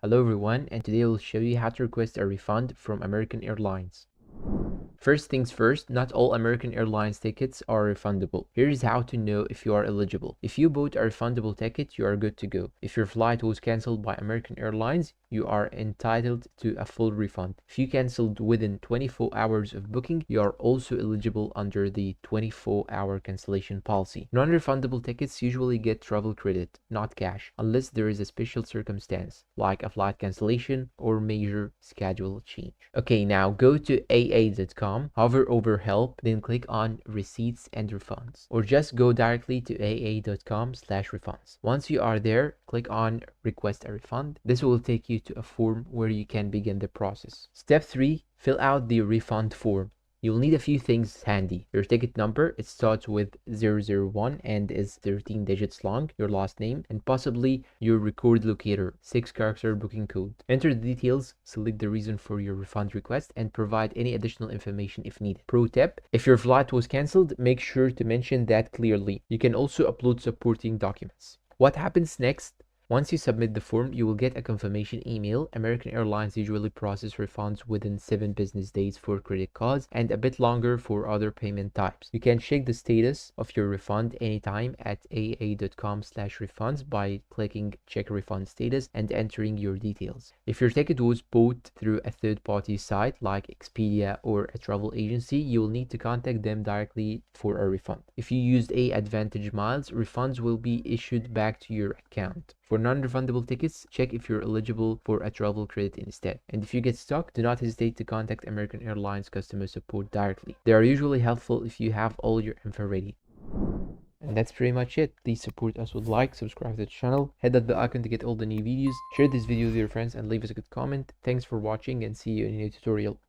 Hello everyone, and today I'll show you how to request a refund from American Airlines. First things first, not all American Airlines tickets are refundable. Here is how to know if you are eligible. If you bought a refundable ticket, you are good to go. If your flight was cancelled by American Airlines, you are entitled to a full refund. If you cancelled within 24 hours of booking, you are also eligible under the 24-hour cancellation policy. Non-refundable tickets usually get travel credit, not cash, unless there is a special circumstance, like a flight cancellation or major schedule change. Okay, now go to aa.com, hover over help, then click on receipts and refunds, or just go directly to aa.com/refunds. Once you are there, click on request a refund. This will take you to a form where you can begin the process. Step 3, fill out the refund form. You'll need a few things handy. Your ticket number, it starts with 001 and is 13 digits long, your last name, and possibly your record locator, 6-character booking code. Enter the details, select the reason for your refund request, and provide any additional information if needed. Pro tip, if your flight was cancelled, make sure to mention that clearly. You can also upload supporting documents. What happens next? Once you submit the form, you will get a confirmation email. American Airlines usually process refunds within 7 business days for credit cards and a bit longer for other payment types. You can check the status of your refund anytime at aa.com/refunds by clicking check refund status and entering your details. If your ticket was bought through a third-party site like Expedia or a travel agency, you will need to contact them directly for a refund. If you used AAdvantage miles, refunds will be issued back to your account. For non-refundable tickets, check if you're eligible for a travel credit instead. And if you get stuck, do not hesitate to contact American Airlines customer support directly. They are usually helpful if you have all your info ready. And that's pretty much it. Please support us with like, subscribe to the channel, hit that bell icon to get all the new videos, share this video with your friends, and leave us a good comment. Thanks for watching and see you in a new tutorial.